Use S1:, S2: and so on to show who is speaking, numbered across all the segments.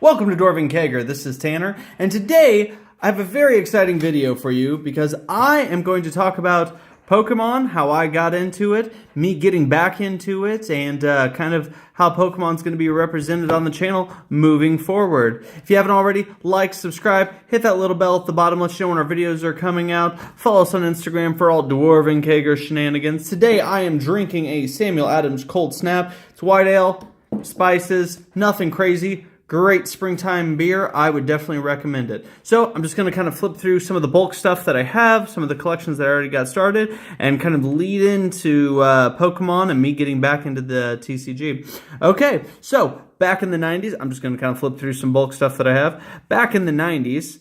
S1: Welcome to Dwarven Kager. This is Tanner, and today I have a very exciting video for you because I am going to talk about Pokemon, how I got into it, me getting back into it, and kind of how Pokemon's going to be represented on the channel moving forward. If you haven't already, like, subscribe, hit that little bell at the bottom, let you know when our videos are coming out. Follow us on Instagram for all Dwarven Kager shenanigans. Today I am drinking a Samuel Adams Cold Snap. It's white ale, spices, nothing crazy. Great springtime beer. I would definitely recommend it. So I'm just going to kind of flip through some of the bulk stuff that I have, some of the collections that I already got started, and kind of lead into Pokemon and me getting back into the TCG. Okay, so back in the 90s, I'm just going to kind of flip through some bulk stuff that I have. Back in the 90s,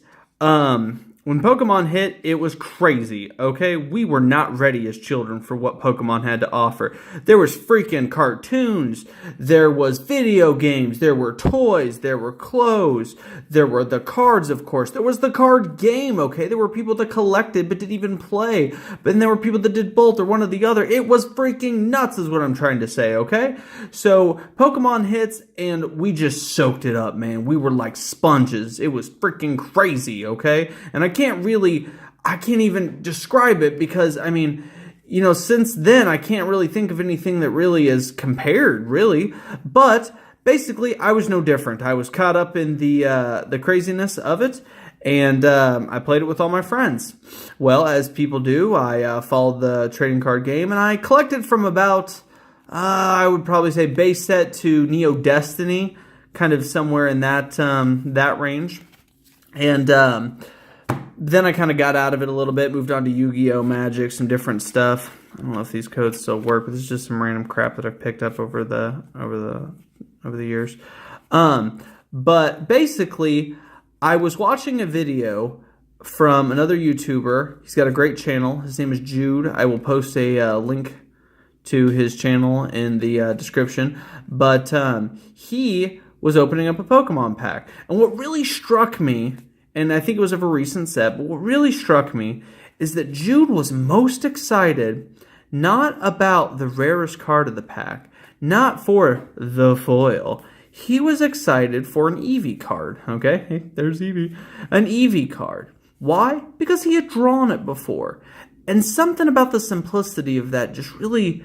S1: when Pokemon hit, it was crazy, okay? We were not ready as children for what Pokemon had to offer. There was freaking cartoons, there was video games, there were toys, there were clothes, there were the cards, of course. There was the card game, okay? There were people that collected but didn't even play. But then there were people that did both or one or the other. It was freaking nuts is what I'm trying to say, okay? So Pokemon hits and we just soaked it up, man. We were like sponges. It was freaking crazy, okay? And I can't even describe it because, I mean, you know, since then, I can't really think of anything that really is compared, really. But basically, I was no different. I was caught up in the craziness of it, and I played it with all my friends. Well, as people do, I followed the trading card game, and I collected from about, I would probably say base set to Neo Destiny, kind of somewhere in that that range. And then I kind of got out of it a little bit, moved on to Yu-Gi-Oh! Magic, some different stuff. I don't know if these codes still work, but this is just some random crap that I've picked up over the years. But basically, I was watching a video from another YouTuber. He's got a great channel. His name is Jude. I will post a link to his channel in the description. But he was opening up a Pokemon pack. And what really struck me, and I think it was of a recent set, but what really struck me is that Jude was most excited not about the rarest card of the pack, not for the foil. He was excited for an Eevee card, okay? Hey, there's Eevee. An Eevee card. Why? Because he had drawn it before. And something about the simplicity of that just really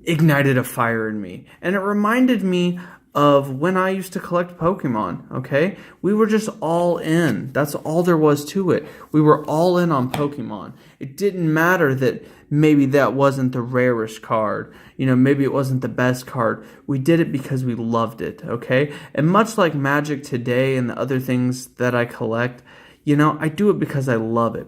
S1: ignited a fire in me. And it reminded me of when I used to collect Pokemon, okay? We were just all in. That's all there was to it. We were all in on Pokemon. It didn't matter that maybe that wasn't the rarest card. You know, maybe it wasn't the best card. We did it because we loved it, okay? And much like Magic today and the other things that I collect, you know, I do it because I love it.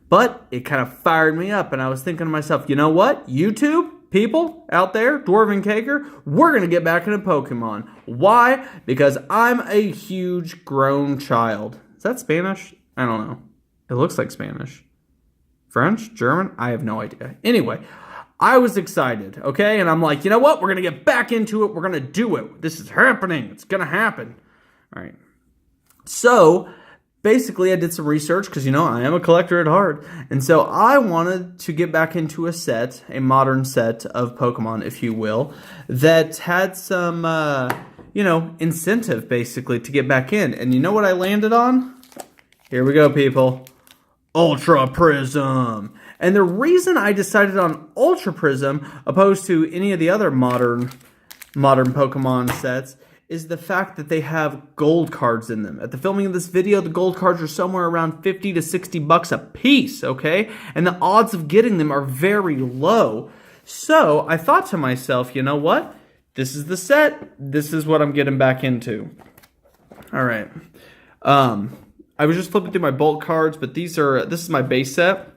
S1: But it kind of fired me up, and I was thinking to myself, you know what? YouTube? People out there, Dwarven Kager, we're going to get back into Pokemon. Why? Because I'm a huge grown child. Is that Spanish? I don't know. It looks like Spanish. French? German? I have no idea. Anyway, I was excited, okay? And I'm like, you know what? We're going to get back into it. We're going to do it. This is happening. It's going to happen. All right. So basically, I did some research because, you know, I am a collector at heart. And so I wanted to get back into a set, a modern set of Pokemon, if you will, that had some, you know, incentive, basically, to get back in. And you know what I landed on? Here we go, people. Ultra Prism. And the reason I decided on Ultra Prism, opposed to any of the other modern Pokemon sets, is the fact that they have gold cards in them. At the filming of this video, the gold cards are somewhere around 50 to 60 bucks a piece, okay? And the odds of getting them are very low. So I thought to myself, you know what? This is the set. This is what I'm getting back into. All right. I was just flipping through my bulk cards, but this is my base set.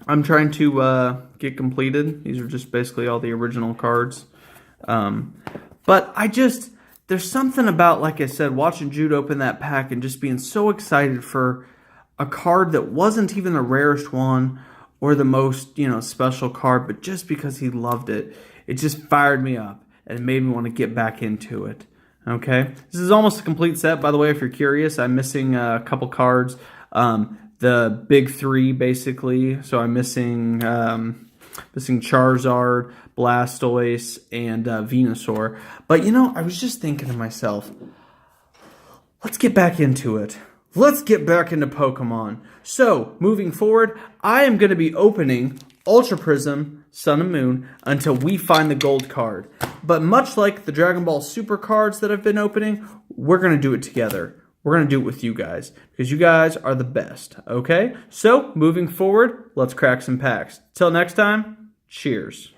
S1: I'm trying to get completed. These are just basically all the original cards. But there's something about, like I said, watching Jude open that pack and just being so excited for a card that wasn't even the rarest one or the most, you know, special card, but just because he loved it, it just fired me up and it made me want to get back into it. Okay, this is almost a complete set, by the way, if you're curious. I'm missing a couple cards, the big three, basically. So I'm missing Charizard, Blastoise, and Venusaur. But, you know, I was just thinking to myself, let's get back into it. Let's get back into Pokemon. So, moving forward, I am going to be opening Ultra Prism, Sun and Moon, until we find the gold card. But much like the Dragon Ball Super cards that I've been opening, we're going to do it together. We're going to do it with you guys, because you guys are the best, okay? So, moving forward, let's crack some packs. Till next time, cheers.